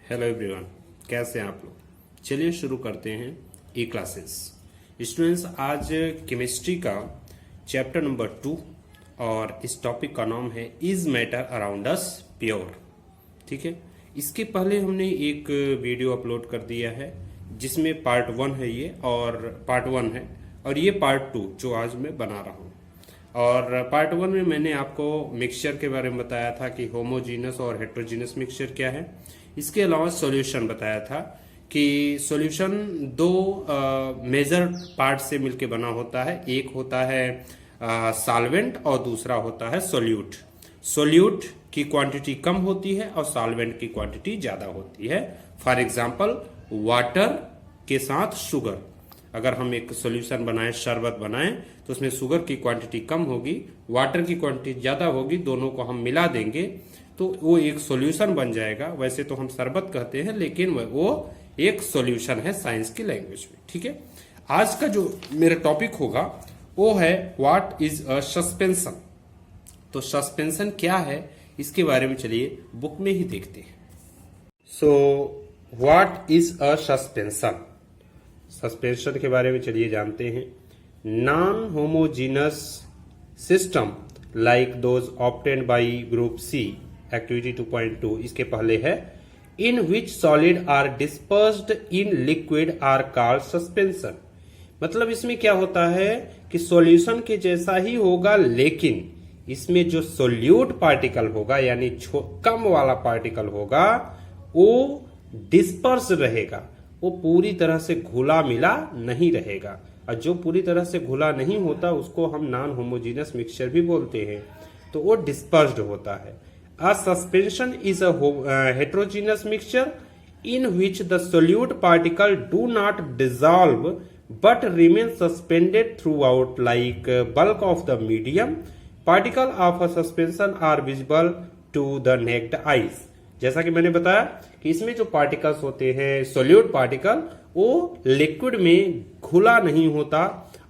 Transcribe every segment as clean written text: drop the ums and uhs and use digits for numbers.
Hello everyone, कैसे हैं आप लोग। चलिए शुरू करते हैं ई क्लासेस। स्टूडेंट्स, आज केमिस्ट्री का चैप्टर नंबर 2 और इस टॉपिक का नाम है is matter around us pure. ठीक है, इसके पहले हमने एक वीडियो अपलोड कर दिया है जिसमें पार्ट 1 है ये, और पार्ट 1 है, और ये पार्ट 2 जो आज मैं बना रहा हूँ। और पार्ट 1 में मैंने आपको मिक्सचर के बारे में बताया था कि होमोजीनस और हेट्रोजीनस मिक्सचर क्या है। इसके अलावा सॉल्यूशन बताया था कि सॉल्यूशन दो मेजर पार्ट से मिलकर बना होता है। एक होता है सॉल्वेंट और दूसरा होता है सोल्यूट। सोल्यूट की क्वांटिटी कम होती है और सॉल्वेंट की क्वांटिटी ज्यादा होती है। फॉर एग्जांपल वाटर के साथ शुगर, अगर हम एक सॉल्यूशन बनाएं, शरबत बनाएं, तो उसमें शुगर की क्वांटिटी कम होगी, वाटर की क्वांटिटी ज्यादा होगी, दोनों को हम मिला देंगे तो वो एक सॉल्यूशन बन जाएगा। वैसे तो हम शरबत कहते हैं, लेकिन वो एक सॉल्यूशन है साइंस की लैंग्वेज में। ठीक है, आज का जो मेरा टॉपिक होगा वो है व्हाट इज अ सस्पेंशन। तो सस्पेंशन क्या है इसके बारे में चलिए बुक में ही देखते हैं। So what is a suspension. Suspension के बारे में चलिए जानते हैं। Non homogeneous system like those obtained by group C activity 2.2, इसके पहले है in which solid are dispersed in liquid are called suspension. मतलब इसमें क्या होता है कि सॉल्यूशन के जैसा ही होगा, लेकिन इसमें जो सोल्यूट पार्टिकल होगा यानी कम वाला पार्टिकल होगा वो डिस्पर्स रहेगा, वो पूरी तरह से घुला मिला नहीं रहेगा। और जो पूरी तरह से घुला नहीं होता उसको हम नॉन होमोजीनस मिक्सचर भी बोलते हैं, तो वो डिस्पर्स्ड होता है। A suspension is a heterogeneous mixture in which the solute particle do not dissolve but remain suspended throughout, like bulk of the medium. Particle of a suspension are visible to the naked eyes. जैसा कि मैंने बताया कि इसमें जो particles होते हैं solute particle, वो लिक्विड में घुला नहीं होता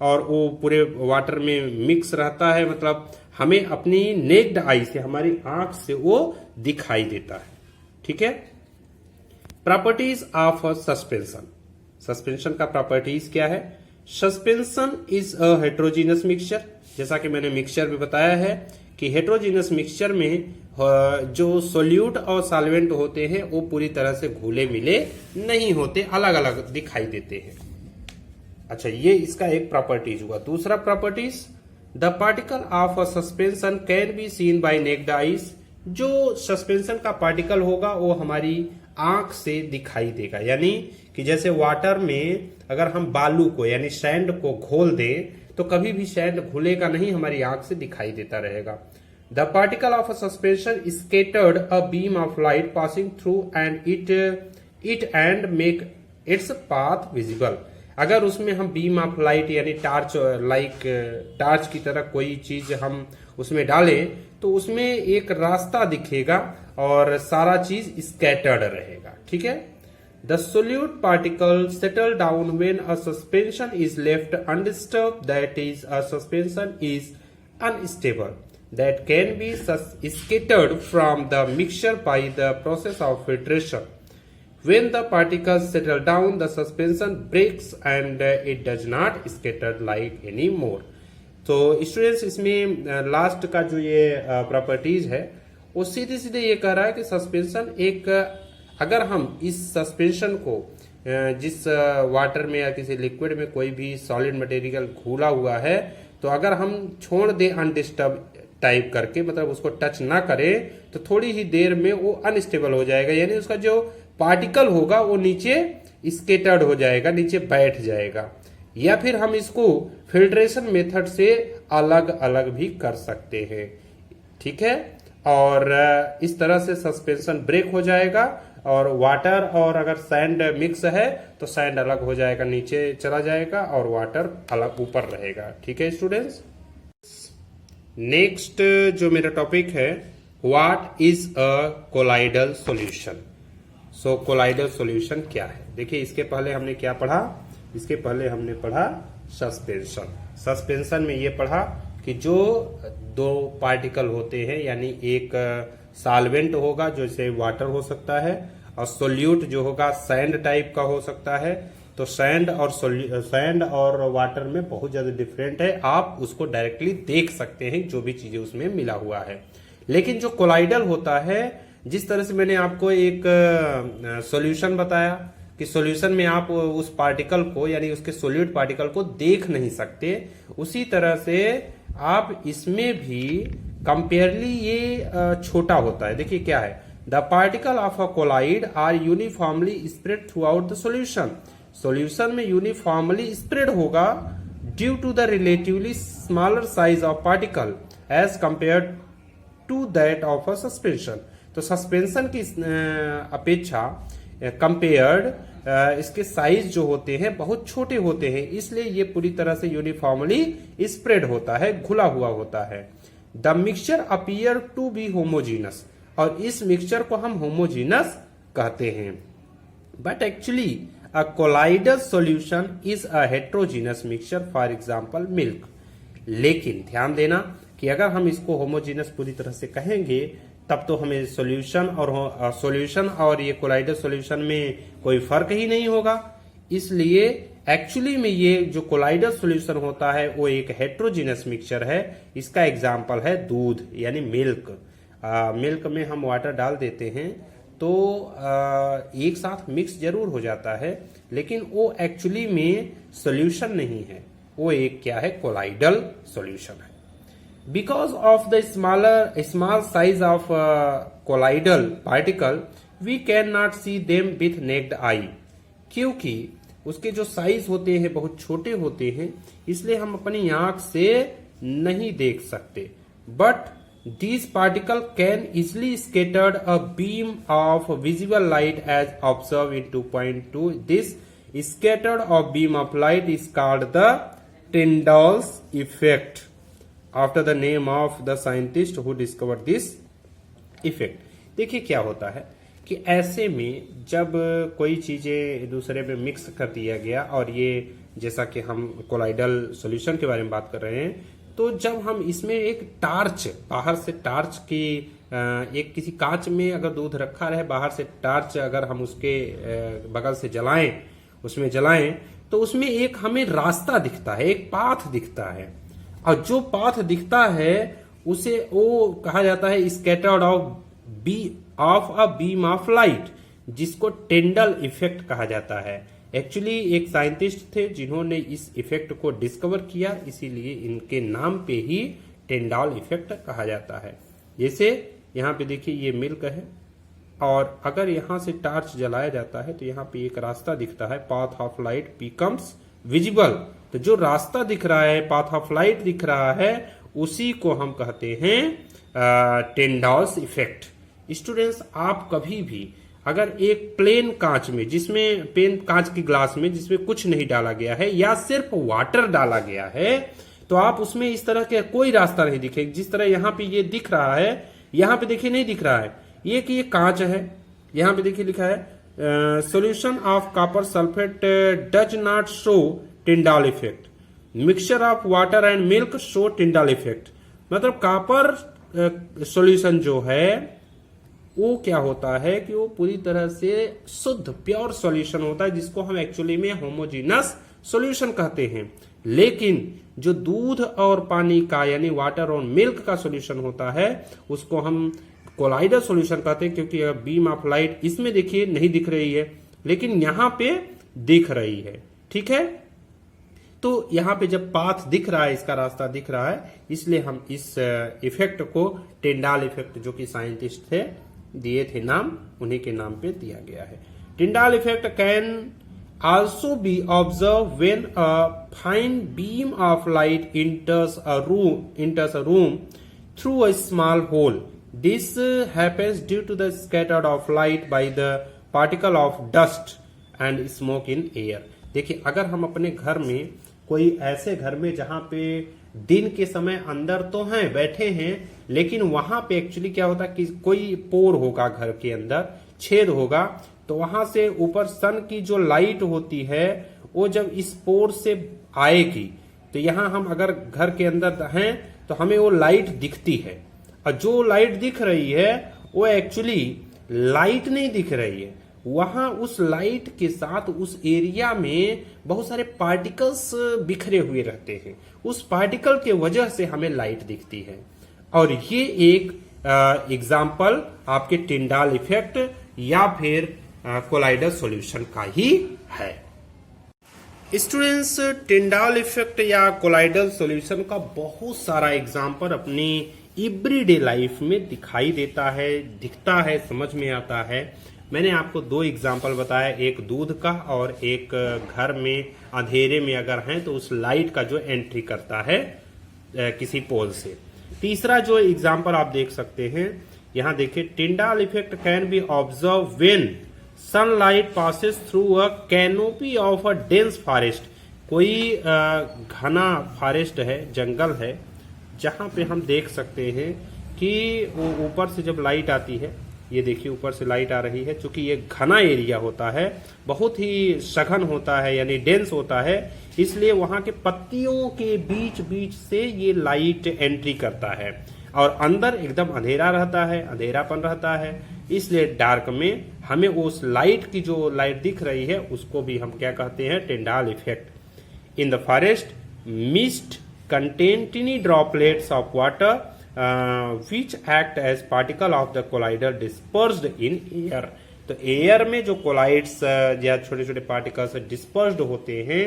और वो पूरे वाटर में मिक्स रहता है। मतलब हमें अपनी नेक्ड आई से, हमारी आंख से वो दिखाई देता है। ठीक है, प्रॉपर्टीज ऑफ सस्पेंशन। सस्पेंशन का प्रॉपर्टीज क्या है। Suspension is a heterogeneous mixture. जैसा कि मैंने मिक्सचर में बताया है कि हेट्रोजीनस मिक्सचर में जो सोल्यूट और सॉल्वेंट होते हैं वो पूरी तरह से घुले मिले नहीं होते, अलग अलग दिखाई देते हैं। अच्छा, ये इसका एक प्रॉपर्टीज हुआ। दूसरा properties, the particle of a suspension can be seen by naked eyes. जो सस्पेंशन का पार्टिकल होगा वो हमारी आंख से दिखाई देगा। यानी कि जैसे वाटर में अगर हम बालू को यानी सैंड को घोल दें तो कभी भी सैंड घुलेगा नहीं, हमारी आंख से दिखाई देता रहेगा। The particle of a suspension scattered a beam of light passing through and it and make its path visible. अगर उसमें हम बीम ऑफ लाइट यानी टार्च की तरह कोई चीज हम उसमें डालें तो उसमें एक रास्ता दिखेगा और सारा चीज स्कैटर्ड रहेगा। ठीक है, the solute particle settle down when a suspension is left undisturbed, that is a suspension is unstable, that can be scattered from the mixture by the process of filtration. When the particles settle down, the suspension breaks and it does not scatter like anymore. तो students, इसमें last का जो ये properties है वो सीधे सीधे ये कह रहा है कि सस्पेंशन एक, अगर हम इस सस्पेंशन को जिस वाटर में या किसी लिक्विड में कोई भी सॉलिड मटेरियल घुला हुआ है, तो अगर हम छोड़ दें अनडिस्टर्ब टाइप करके, मतलब उसको टच ना करें, तो थोड़ी ही देर में वो अनस्टेबल हो जाएगा। यानी उसका जो पार्टिकल होगा वो नीचे स्केटर्ड हो जाएगा, नीचे बैठ जाएगा। या फिर हम इसको फिल्ट्रेशन मेथड से अलग अलग भी कर सकते हैं। ठीक है, और इस तरह से सस्पेंशन ब्रेक हो जाएगा और वाटर और अगर सैंड मिक्स है तो सैंड अलग हो जाएगा, नीचे चला जाएगा और वाटर अलग ऊपर रहेगा। ठीक है स्टूडेंट्स, नेक्स्ट जो मेरा टॉपिक है, what is a colloidal solution. So colloidal solution क्या है। देखिए, इसके पहले हमने क्या पढ़ा। इसके पहले हमने पढ़ा सस्पेंशन। सस्पेंशन में ये पढ़ा कि जो दो पार्टिकल होते हैं, यानी एक सॉल्वेंट होगा जैसे वाटर हो सकता है, और सोल्यूट जो होगा सैंड टाइप का हो सकता है। तो सैंड और वाटर में बहुत ज्यादा डिफरेंट है, आप उसको डायरेक्टली देख सकते हैं जो भी चीजें उसमें मिला हुआ है। लेकिन जो कोलाइडल होता है, जिस तरह से मैंने आपको एक सॉल्यूशन बताया कि सॉल्यूशन में आप उस पार्टिकल को यानी उसके सोल्यूट पार्टिकल को देख नहीं सकते, उसी तरह से आप इसमें भी कंपेयरली ये छोटा होता है। देखिए क्या है, the particle of a colloid are uniformly spread throughout the solution. Solution में यूनिफॉर्मली स्प्रेड होगा due to the relatively smaller size of particle as compared to that of a suspension. तो सस्पेंशन की अपेक्षा compared इसके size जो होते हैं बहुत छोटे होते हैं, इसलिए ये पूरी तरह से यूनिफॉर्मली स्प्रेड होता है, घुला हुआ होता है। The mixture appear to be homogeneous, और इस मिक्सचर को हम होमोजीनस कहते हैं। But actually a colloidal solution is a heterogeneous mixture, for example milk. लेकिन ध्यान देना कि अगर हम इसको होमोजीनस पूरी तरह से कहेंगे तब तो हमें सॉल्यूशन और ये कोलाइडल सॉल्यूशन में कोई फर्क ही नहीं होगा। इसलिए एक्चुअली में ये जो कोलाइडल सॉल्यूशन होता है वो एक हेट्रोजीनस मिक्सचर है। इसका एग्जांपल है दूध यानी मिल्क। मिल्क में हम वाटर डाल देते हैं तो एक साथ मिक्स जरूर हो जाता है, लेकिन वो एक्चुअली में सॉल्यूशन नहीं है, वो एक क्या है, कोलाइडल सॉल्यूशन है। Because of the small size of colloidal particle, we cannot see them with naked eye। क्योंकि उसके जो साइज होते हैं बहुत छोटे होते हैं, इसलिए हम अपनी आंख से नहीं देख सकते। But these particles can easily scattered a beam of visible light as observed in 2.2। This scattered of beam of light is called the Tyndall's effect, after the name of the scientist who discovered this effect. देखिए क्या होता है कि ऐसे में जब कोई चीजें दूसरे में मिक्स कर दिया गया, और ये जैसा कि हम कोलाइडल सॉल्यूशन के बारे में बात कर रहे हैं, तो जब हम इसमें एक टार्च, बाहर से टार्च की एक किसी कांच में अगर दूध रखा रहे, बाहर से टार्च अगर हम उसके बगल से जलाएं, उसमें जलाएं, तो उसमें एक हमें रास्ता दिखता है, एक पाथ दिखता है। और जो पाथ दिखता है उसे वो कहा जाता है scattered of a beam of light, जिसको टिंडल इफेक्ट कहा जाता है। एक्चुअली एक साइंटिस्ट थे जिन्होंने इस इफेक्ट को डिस्कवर किया, इसीलिए इनके नाम पे ही टिंडल इफेक्ट कहा जाता है। जैसे यहाँ पे देखिए ये मिल्क है, और अगर यहाँ से टार्च जलाया जाता है तो यहाँ पे एक रास्ता दिखता है, path of light becomes visible. तो जो रास्ता दिख रहा है, पाथ ऑफ लाइट दिख रहा है, उसी को हम कहते हैं टिंडल्स इफेक्ट। स्टूडेंट्स, आप कभी भी अगर एक प्लेन कांच में, जिसमें पेन कांच की ग्लास में जिसमें कुछ नहीं डाला गया है या सिर्फ वाटर डाला गया है, तो आप उसमें इस तरह के कोई रास्ता नहीं दिखेगा। जिस तरह यहाँ पे ये दिख रहा है, यहाँ पे देखिए नहीं दिख रहा है ये कि ये कांच है। यहाँ पे देखिए लिखा है solution of copper sulphate does not show Tyndall effect, mixture of water and milk show Tyndall effect. मतलब कॉपर सॉल्यूशन जो है वो क्या होता है कि वो पूरी तरह से शुद्ध प्योर सॉल्यूशन होता है, जिसको हम एक्चुअली में होमोजीनस सॉल्यूशन कहते हैं। लेकिन जो दूध और पानी का यानी वाटर और मिल्क का सॉल्यूशन होता है उसको हम कोलाइडल सॉल्यूशन कहते हैं, क्योंकि बीम ऑफ लाइट इसमें देखिए नहीं दिख रही है, लेकिन यहां पे दिख रही है। ठीक है, तो यहां पे जब पाथ दिख रहा है, इसका रास्ता दिख रहा है, इसलिए हम इस इफेक्ट को टिंडल इफेक्ट, जो कि साइंटिस्ट थे दिए थे नाम, उन्हीं के नाम पे दिया गया है। Tyndall effect can also be observe when a fine beam of light enters a room through a small hole. This happens due to the scattered of light by the particle of dust and smoke in air. देखिए, अगर हम अपने घर में, कोई ऐसे घर में जहां पे दिन के समय अंदर तो हैं, बैठे हैं, लेकिन वहां पे एक्चुअली क्या होता है कि कोई पोर होगा, घर के अंदर छेद होगा, तो वहां से ऊपर सन की जो लाइट होती है वो जब इस पोर से आएगी, तो यहां हम अगर घर के अंदर हैं तो हमें वो लाइट दिखती है। और जो लाइट दिख रही है वो एक्चुअली लाइट नहीं दिख रही है, वहां उस लाइट के साथ उस एरिया में बहुत सारे पार्टिकल्स बिखरे हुए रहते हैं। उस पार्टिकल के वजह से हमें लाइट दिखती है। और ये एक एग्जाम्पल आपके टिंडाल इफेक्ट या फिर कोलाइडल सॉल्यूशन का ही है। स्टूडेंट्स, टिंडाल इफेक्ट या कोलाइडल सॉल्यूशन का बहुत सारा एग्जाम्पल अपनी एवरीडे लाइफ में दिखाई देता है, दिखता है, समझ में आता है। मैंने आपको दो एग्जाम्पल बताया, एक दूध का और एक घर में अंधेरे में अगर हैं तो उस लाइट का जो एंट्री करता है किसी पोल से। तीसरा जो एग्जाम्पल आप देख सकते हैं, यहां देखिए, Tyndall effect can be observe when sunlight passes through a canopy of a dense forest. कोई घना फॉरेस्ट है, जंगल है, जहां पे हम देख सकते हैं कि वो ऊपर से जब लाइट आती है, ये देखिए ऊपर से लाइट आ रही है, क्योंकि ये घना एरिया होता है, बहुत ही सघन होता है, यानी डेंस होता है, इसलिए वहां के पत्तियों के बीच बीच से ये लाइट एंट्री करता है और अंदर एकदम अंधेरा रहता है, अंधेरापन रहता है। इसलिए डार्क में हमें उस लाइट की जो लाइट दिख रही है उसको भी हम क्या कहते हैं, Tyndall effect. In the forest mist contain tiny droplets of water which act as particle of the collider dispersed in air। तो एयर में जो कोलाइड्स या छोटे छोटे पार्टिकल्स डिस्पर्स्ड होते हैं,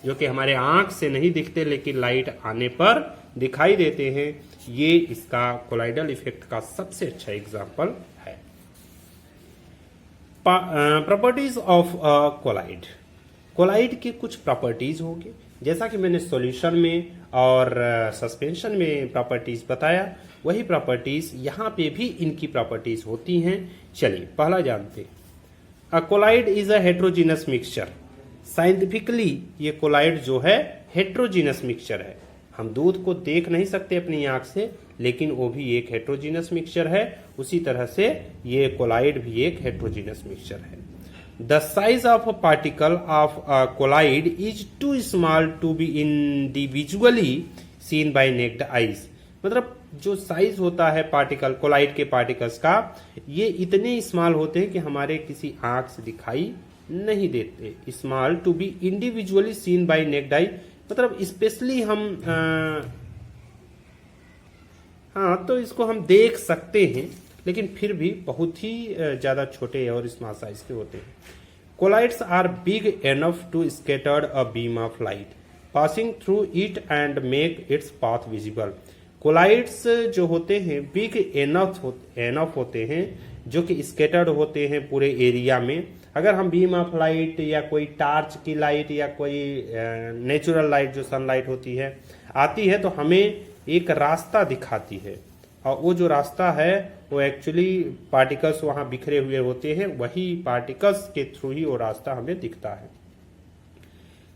जो कि हमारे आंख से नहीं दिखते लेकिन लाइट आने पर दिखाई देते हैं, ये इसका कोलाइडल इफेक्ट का सबसे अच्छा एग्जाम्पल है। Properties of collide. कोलाइड के कुछ प्रॉपर्टीज होंगे, जैसा कि मैंने सॉल्यूशन में और सस्पेंशन में प्रॉपर्टीज बताया, वही प्रॉपर्टीज यहाँ पे भी इनकी प्रॉपर्टीज होती हैं। चलिए पहला जानते हैं। अ colloid is a heterogeneous mixture. Scientifically ये कोलाइड जो है हेट्रोजीनस मिक्सचर है। हम दूध को देख नहीं सकते अपनी आंख से, लेकिन वो भी एक हेट्रोजीनस मिक्सचर है। उसी तरह से ये कोलाइड भी एक हेट्रोजीनस मिक्सचर है। The size of a particle of a colloid is too small to be individually seen by naked eyes। मतलब जो साइज होता है पार्टिकल, कोलाइड के पार्टिकल्स का, ये इतने स्मॉल होते हैं कि हमारे किसी आंख से दिखाई नहीं देते। Small to be individually seen by naked eye, मतलब स्पेशली हम तो इसको हम देख सकते हैं, लेकिन फिर भी बहुत ही ज्यादा छोटे और स्मॉल साइज के होते हैं। Colloids are big enough to scatter a beam of light passing through it and make its path visible. Colloids जो होते हैं बिग एनफ होते हैं, जो कि स्कैटर्ड होते हैं पूरे एरिया में। अगर हम बीम ऑफ लाइट या कोई टार्च की लाइट या कोई नेचुरल लाइट जो सनलाइट होती है आती है, तो हमें एक रास्ता दिखाती है, और वो जो रास्ता है वो एक्चुअली पार्टिकल्स वहां बिखरे हुए होते हैं, वही पार्टिकल्स के थ्रू ही वो रास्ता हमें दिखता है।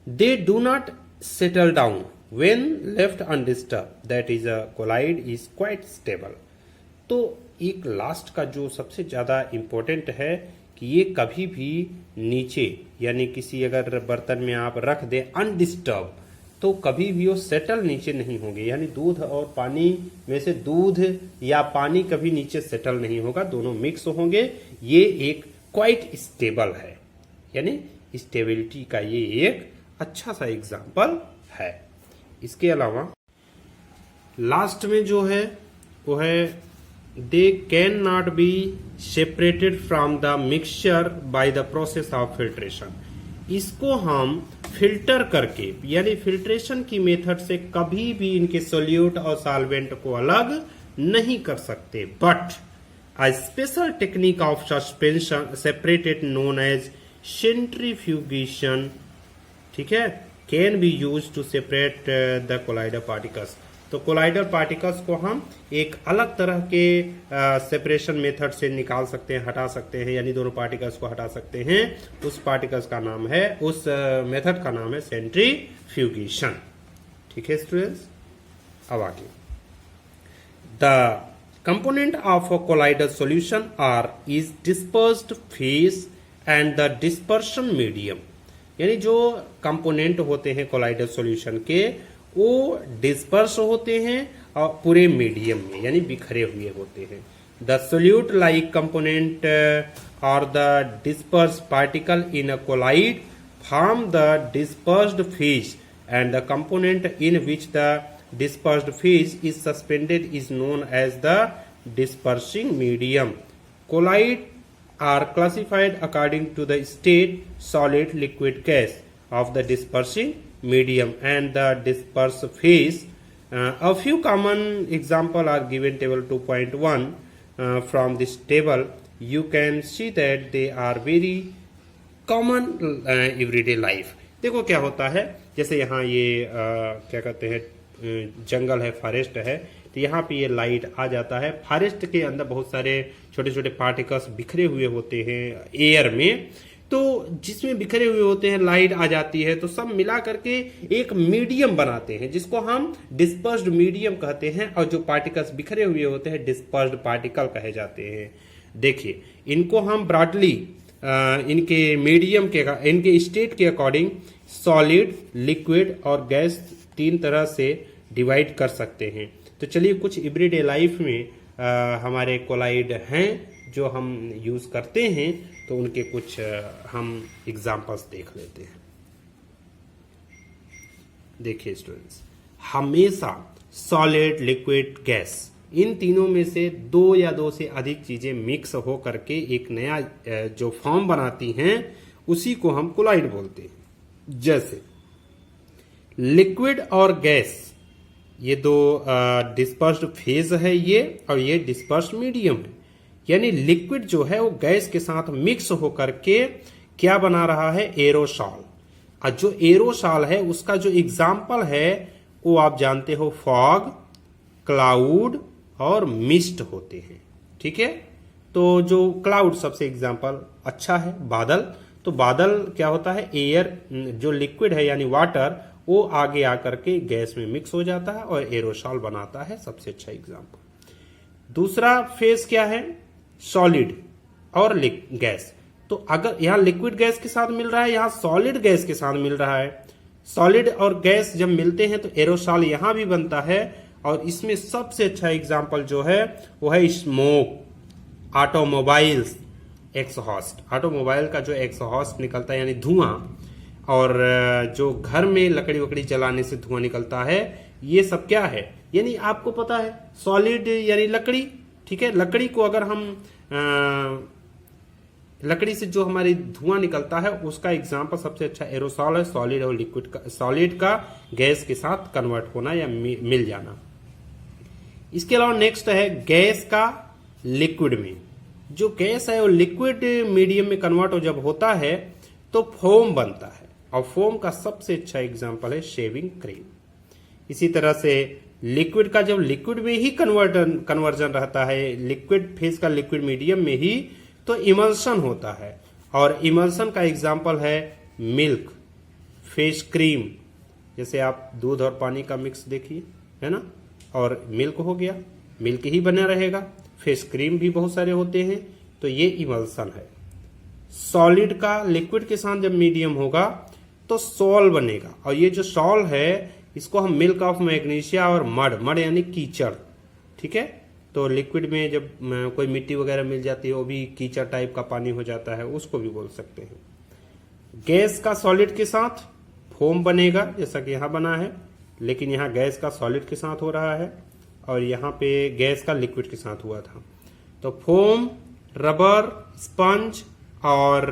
They do not settle down when left undisturbed, that is a colloid is quite stable. तो एक लास्ट का जो सबसे ज्यादा इंपॉर्टेंट है कि ये कभी भी नीचे, यानी किसी अगर बर्तन में आप रख दे अनडिस्टर्ब, तो कभी भी वो सेटल नीचे नहीं होंगे। यानी दूध और पानी में से दूध या पानी कभी नीचे सेटल नहीं होगा, दोनों मिक्स होंगे। ये एक क्वाइट स्टेबल है, यानी स्टेबिलिटी का ये एक अच्छा सा एग्जाम्पल है। इसके अलावा लास्ट में जो है वो है they can not be separated from the mixture by the process of filtration. इसको हम फिल्टर करके, यानी फिल्ट्रेशन की मेथड से कभी भी इनके सोल्यूट और सॉल्वेंट को अलग नहीं कर सकते। But a special technique of suspension separated known as centrifugation, ठीक है, can be use to separate the colloidal particles. तो कोलाइडर पार्टिकल्स को हम एक अलग तरह के सेपरेशन मेथड से निकाल सकते हैं, हटा सकते हैं, यानी दोनों पार्टिकल्स को हटा सकते हैं। उस पार्टिकल्स का नाम है, उस मेथड का नाम है सेंट्रीफ्यूगेशन। ठीक है स्टूडेंट्स, अब आगे the component of a colloidal solution are is dispersed phase and the dispersion medium. यानी जो कंपोनेंट होते हैं कोलाइडर सॉल्यूशन के, वो डिस्पर्स होते हैं और पूरे मीडियम में, यानी बिखरे हुए होते हैं। The solute like component or the dispersed particle in a colloid form the dispersed phase, and the component in which the dispersed phase is suspended is known as the dispersing medium. Colloid are classified according to the state solid, liquid, gas of the dispersing medium and the dispersed phase. A few common examples are given table 2.1. From this table you can see that they are very common everyday life. देखो क्या होता है, जैसे यहाँ ये क्या कहते हैं जंगल है, फॉरेस्ट है, तो यहाँ पे ये लाइट आ जाता है। फॉरेस्ट के अंदर बहुत सारे छोटे छोटे पार्टिकल्स बिखरे हुए होते हैं एयर में, तो जिसमें बिखरे हुए होते हैं लाइट आ जाती है, तो सब मिला करके एक मीडियम बनाते हैं जिसको हम डिस्पर्स्ड मीडियम कहते हैं, और जो पार्टिकल्स बिखरे हुए होते हैं डिस्पर्स्ड पार्टिकल कहे जाते हैं। देखिए इनको हम ब्रॉडली इनके मीडियम के इनके स्टेट के अकॉर्डिंग सॉलिड, लिक्विड और गैस तीन तरह से डिवाइड कर सकते हैं। तो चलिए कुछ एवरीडे लाइफ में हमारे कोलाइड हैं जो हम यूज करते हैं, तो उनके कुछ हम एग्जांपल्स देख लेते हैं। देखिए स्टूडेंट्स, हमेशा सॉलिड, लिक्विड, गैस इन तीनों में से दो या दो से अधिक चीजें मिक्स हो करके एक नया जो फॉर्म बनाती हैं उसी को हम कोलाइड बोलते हैं। जैसे लिक्विड और गैस, ये दो डिस्पर्स्ड फेज है ये, और ये डिस्पर्स्ड मीडियम है। यानी लिक्विड जो है वो गैस के साथ मिक्स होकर के क्या बना रहा है, एरोसॉल। और जो एरोसॉल है उसका जो एग्जाम्पल है वो आप जानते हो फॉग, क्लाउड और मिस्ट होते हैं। ठीक है, तो जो क्लाउड सबसे एग्जाम्पल अच्छा है, बादल। तो बादल क्या होता है, एयर जो लिक्विड है यानी वाटर वो आगे आकर के गैस में मिक्स हो जाता है और एरोसॉल बनाता है, सबसे अच्छा एग्जाम्पल। दूसरा फेज क्या है, सॉलिड और गैस। तो अगर यहाँ लिक्विड गैस के साथ मिल रहा है, यहाँ सॉलिड गैस के साथ मिल रहा है। सॉलिड और गैस जब मिलते हैं तो एरोसॉल यहाँ भी बनता है, और इसमें सबसे अच्छा एग्जाम्पल जो है वो है स्मोक, ऑटोमोबाइल्स, एक्सहॉस्ट। ऑटोमोबाइल का जो एक्सहॉस्ट निकलता है यानी धुआं, और जो घर में लकड़ी वकड़ी जलाने से धुआं निकलता है, ये सब क्या है, यानी आपको पता है सॉलिड यानी लकड़ी। ठीक है, लकड़ी को अगर हम लकड़ी से जो हमारी धुआं निकलता है उसका एग्जाम्पल सबसे अच्छा एरोसॉल है। सॉलिड और लिक्विड का, सॉलिड का गैस के साथ कन्वर्ट होना या मिल जाना। इसके अलावा नेक्स्ट है गैस का लिक्विड में। जो गैस है वो लिक्विड मीडियम में कन्वर्ट हो जब होता है तो फोम बनता है, और फोम का सबसे अच्छा एग्जाम्पल है शेविंग क्रीम। इसी तरह से लिक्विड का जब लिक्विड में ही कन्वर्जन रहता है, लिक्विड फेज का लिक्विड मीडियम में ही, तो इमल्शन होता है, और इमल्शन का एग्जाम्पल है मिल्क, फेस क्रीम। जैसे आप दूध और पानी का मिक्स देखिए, है ना, और मिल्क हो गया, मिल्क ही बना रहेगा। फेस क्रीम भी बहुत सारे होते हैं, तो ये इमल्शन है। सॉलिड का लिक्विड के साथ जब मीडियम होगा तो सॉल बनेगा, और ये जो सॉल है इसको हम मिल्क ऑफ मैग्नीशिया और मड यानी कीचड़। ठीक है, तो लिक्विड में जब कोई मिट्टी वगैरह मिल जाती है वो भी कीचड़ टाइप का पानी हो जाता है, उसको भी बोल सकते हैं। गैस का सॉलिड के साथ फोम बनेगा, जैसा कि यहाँ बना है, लेकिन यहाँ गैस का सॉलिड के साथ हो रहा है और यहाँ पे गैस का लिक्विड के साथ हुआ था। तो फोम, रबर, स्पंज और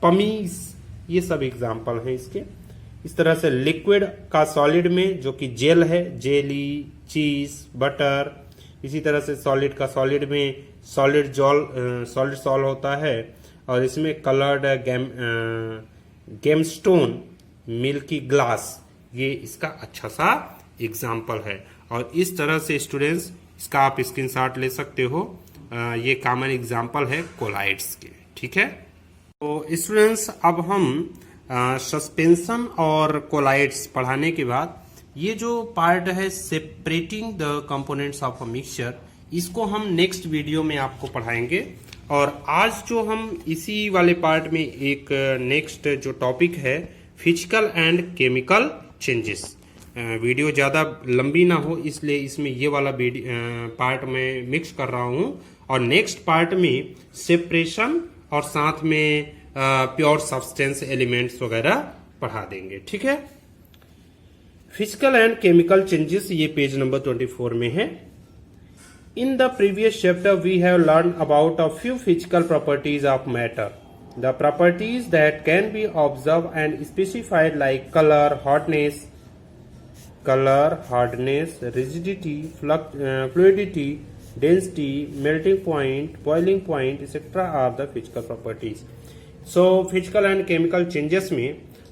पमीज, ये सब एग्जाम्पल हैं इसके। इस तरह से लिक्विड का सॉलिड में जो कि जेल है, जेली, चीज, बटर। इसी तरह से सॉलिड का सॉलिड में सॉलिड सॉल होता है, और इसमें कलर्ड गेमस्टोन, मिल्की ग्लास, ये इसका अच्छा सा एग्जाम्पल है। और इस तरह से स्टूडेंट्स इसका आप स्क्रीनशॉट ले सकते हो। ये कॉमन एग्जाम्पल है कोलाइड्स के। ठीक है, तो स्टूडेंट्स अब हम सस्पेंशन और कोलाइड्स पढ़ाने के बाद ये जो पार्ट है separating the components of a mixture, इसको हम नेक्स्ट वीडियो में आपको पढ़ाएंगे। और आज जो हम इसी वाले पार्ट में एक नेक्स्ट जो टॉपिक है physical and chemical changes. Video ज़्यादा लंबी ना हो इसलिए इसमें ये वाला पार्ट में मिक्स कर रहा हूँ, और नेक्स्ट पार्ट में सेपरेशन और साथ में प्योर सब्सटेंस एलिमेंट्स वगैरह पढ़ा देंगे। ठीक है, फिजिकल एंड केमिकल चेंजेस, ये पेज नंबर 24 में है। In the previous chapter, we have learned about a few physical properties of matter. The properties that can be observed and specified like color, hardness, rigidity, fluidity, density, melting point, boiling point, etc. are the physical properties. So, physical and chemical changes में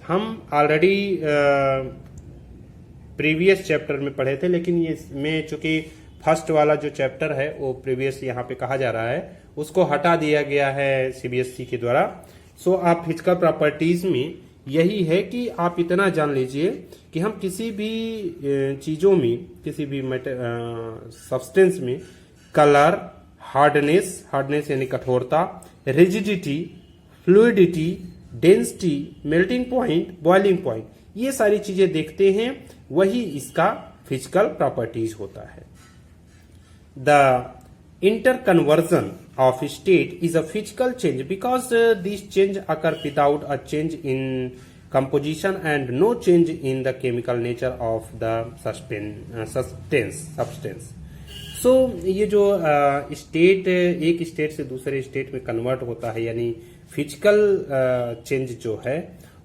हम already previous chapter में पढ़े थे, लेकिन ये में चूंकि first वाला जो चैप्टर है वो प्रीवियस यहाँ पे कहा जा रहा है, उसको हटा दिया गया है सीबीएसई के द्वारा। सो आप फिजिकल प्रॉपर्टीज में यही है कि आप इतना जान लीजिए कि हम किसी भी चीजों में, किसी भी सब्सटेंस में कलर, हार्डनेस यानी कठोरता, rigidity, fluidity, density, melting point, boiling point, ये सारी चीजें देखते हैं, वही इसका फिजिकल प्रॉपर्टीज होता है। The interconversion of state is a physical change because these change occur without a change in composition and no change in the chemical nature of the substance. So ये जो स्टेट एक state से दूसरे state में convert होता है, यानी physical change जो है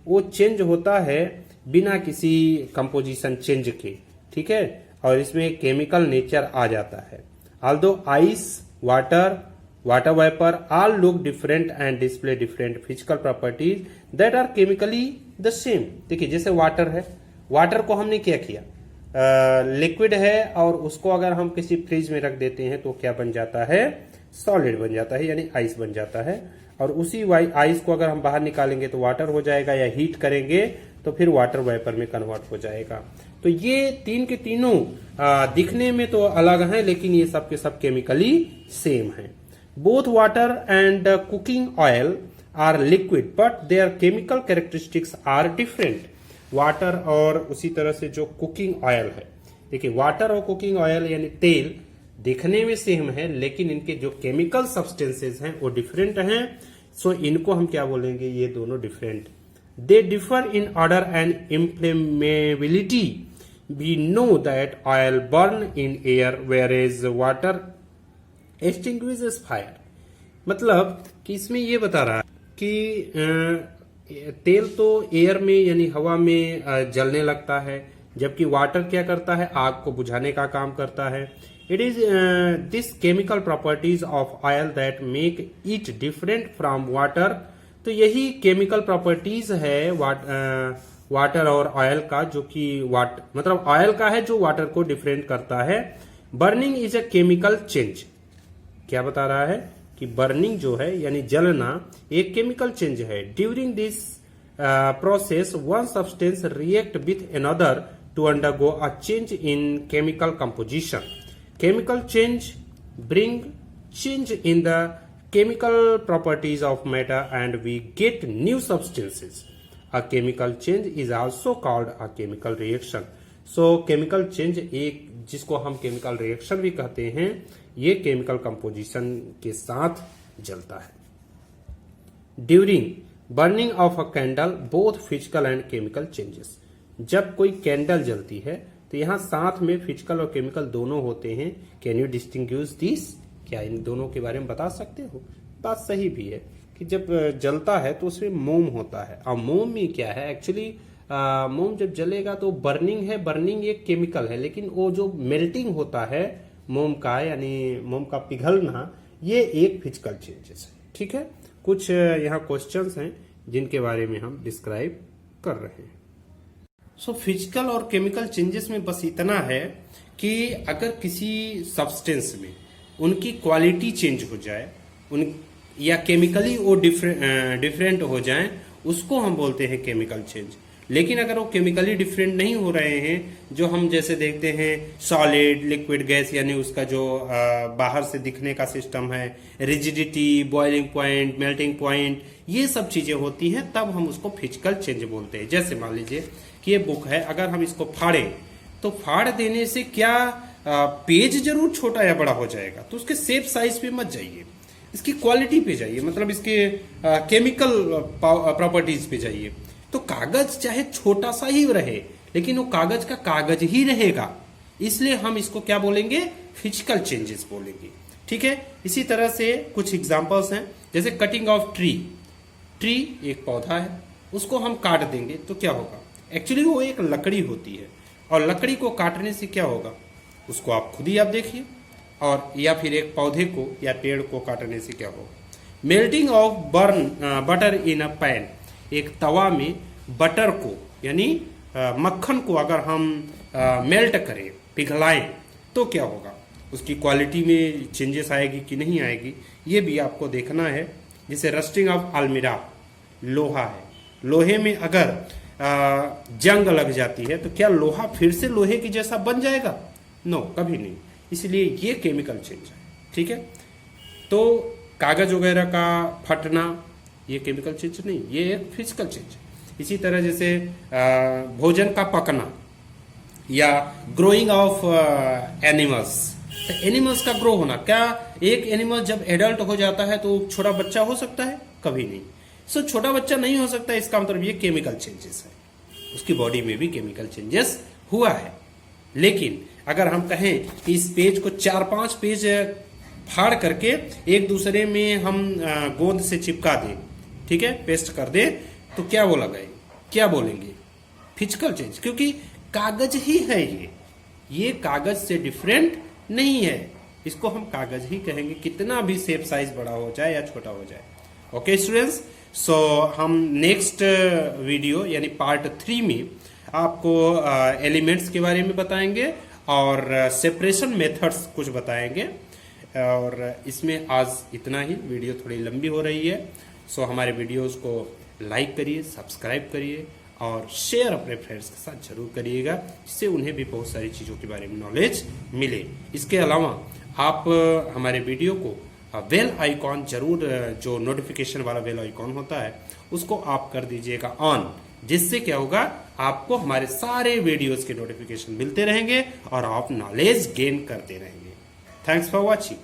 वो चेंज होता है बिना किसी कंपोजिशन चेंज के। ठीक है, और इसमें केमिकल नेचर आ जाता है। Although ice, water vapor all look different and display different physical properties that are chemically the same. देखिए जैसे वाटर है, वाटर को हमने क्या किया, लिक्विड है और उसको अगर हम किसी फ्रिज में रख देते हैं तो क्या बन जाता है, सॉलिड बन जाता है, यानी आइस बन जाता है। और उसी आइस को अगर हम बाहर निकालेंगे तो वाटर हो जाएगा, या हीट करेंगे तो फिर वाटर वेपर में कन्वर्ट हो जाएगा। तो ये तीन के तीनों दिखने में तो अलग हैं, लेकिन ये सब के सब केमिकली सेम हैं। Both water and cooking oil are liquid but their chemical characteristics are different. Water और उसी तरह से जो कुकिंग ऑयल है, देखिए वाटर और कुकिंग ऑयल यानी तेल दिखने में सेम है, लेकिन इनके जो केमिकल सब्सटेंसेस हैं वो डिफरेंट हैं। सो इनको हम क्या बोलेंगे, ये दोनों different. They differ in order and inflammability. We know that oil burn in air whereas water extinguishes fire। मतलब कि इसमें ये बता रहा है कि तेल तो एयर में यानी हवा में जलने लगता है, जबकि वाटर क्या करता है, आग को बुझाने का काम करता है। It is this chemical properties of oil that make it different from water. तो यही केमिकल प्रॉपर्टीज है वाटर और ऑयल का, जो कि मतलब ऑयल का है जो वाटर को डिफरेंट करता है। Burning is a chemical change. क्या बता रहा है कि बर्निंग जो है यानी जलना एक केमिकल चेंज है। During this process one substance react with another to undergo a change in chemical composition. Chemical change bring change in the chemical properties of matter and we get new substances. A chemical change is also called a chemical reaction. So chemical change एक जिसको हम chemical reaction भी कहते हैं, ये chemical composition के साथ जलता है। During burning of a candle, both physical and chemical changes। जब कोई कैंडल जलती है तो यहाँ साथ में फिजिकल और केमिकल दोनों होते हैं। Can you distinguish this? क्या इन दोनों के बारे में बता सकते हो? बात सही भी है कि जब जलता है तो उसमें मोम होता है, और मोम में क्या है एक्चुअली, मोम जब जलेगा तो बर्निंग है, बर्निंग एक केमिकल है, लेकिन वो जो मेल्टिंग होता है मोम का, यानी मोम का पिघलना, ये एक फिजिकल चेंजेस है। ठीक है, कुछ यहाँ क्वेश्चंस हैं जिनके बारे में हम डिस्क्राइब कर रहे हैं। सो फिजिकल और केमिकल चेंजेस में बस इतना है कि अगर किसी सब्सटेंस में उनकी क्वालिटी चेंज हो जाए, उन या केमिकली वो डिफरेंट हो जाएं, उसको हम बोलते हैं केमिकल चेंज। लेकिन अगर वो केमिकली डिफरेंट नहीं हो रहे हैं, जो हम जैसे देखते हैं सॉलिड, लिक्विड, गैस, यानी उसका जो बाहर से दिखने का सिस्टम है, rigidity, boiling point, melting point, ये सब चीजें होती हैं, तब हम उसको फिजिकल चेंज बोलते हैं। जैसे मान लीजिए कि ये बुक है, अगर हम इसको फाड़ें तो फाड़ देने से क्या पेज जरूर छोटा या बड़ा हो जाएगा, तो उसके शेप साइज पे मत जाइए। इसकी क्वालिटी पे जाइए, मतलब इसके केमिकल प्रॉपर्टीज पे जाइए। तो कागज चाहे छोटा सा ही रहे, लेकिन वो कागज का कागज ही रहेगा, इसलिए हम इसको क्या बोलेंगे, फिजिकल चेंजेस बोलेंगे। ठीक है, इसी तरह से कुछ एग्जांपल्स हैं, जैसे कटिंग ऑफ ट्री। ट्री एक पौधा है, उसको हम काट देंगे तो क्या होगा, एक्चुअली वो एक लकड़ी होती है, और लकड़ी को काटने से क्या होगा, उसको आप खुद ही आप देखिए। और या फिर एक पौधे को या पेड़ को काटने से क्या होगा, melting of butter in a pan. एक तवा में बटर को यानी मक्खन को अगर हम मेल्ट करें, पिघलाएं, तो क्या होगा, उसकी क्वालिटी में चेंजेस आएगी कि नहीं आएगी, ये भी आपको देखना है। जैसे रस्टिंग ऑफ अलमीरा, लोहा है, लोहे में अगर जंग लग जाती है तो क्या लोहा फिर से लोहे की जैसा बन जाएगा, नो, कभी नहीं। इसलिए ये केमिकल चेंज है। ठीक है, तो कागज वगैरह का फटना ये केमिकल चेंज नहीं, ये एक फिजिकल चेंज है। इसी तरह जैसे भोजन का पकना या ग्रोइंग ऑफ एनिमल्स, तो एनिमल्स का ग्रो होना, क्या एक एनिमल जब एडल्ट हो जाता है तो छोटा बच्चा हो सकता है, कभी नहीं। सो छोटा बच्चा नहीं हो सकता, इसका मतलब ये केमिकल चेंजेस है, उसकी बॉडी में भी केमिकल चेंजेस हुआ है। लेकिन अगर हम कहें कि इस पेज को 4-5 पेज फाड़ करके एक दूसरे में हम गोंद से चिपका दें, ठीक है, पेस्ट कर दें, तो क्या बोला गया, क्या बोलेंगे, फिजिकल चेंज, क्योंकि कागज ही है ये कागज से डिफरेंट नहीं है, इसको हम कागज ही कहेंगे, कितना भी शेप साइज बड़ा हो जाए या छोटा हो जाए। ओके स्टूडेंट्स, सो हम नेक्स्ट वीडियो यानी पार्ट 3 में आपको एलिमेंट्स के बारे में बताएंगे और सेपरेशन मेथड्स कुछ बताएंगे। और इसमें आज इतना ही, वीडियो थोड़ी लंबी हो रही है। सो हमारे वीडियोस को लाइक करिए, सब्सक्राइब करिए और शेयर अपने फ्रेंड्स के साथ जरूर करिएगा, जिससे उन्हें भी बहुत सारी चीज़ों के बारे में नॉलेज मिले। इसके अलावा आप हमारे वीडियो को बेल आइकॉन जरूर, जो नोटिफिकेशन वाला बेल आइकॉन होता है उसको आप कर दीजिएगा ऑन, जिससे क्या होगा, आपको हमारे सारे वीडियोस के नोटिफिकेशन मिलते रहेंगे और आप नॉलेज गेन करते रहेंगे। Thanks for watching.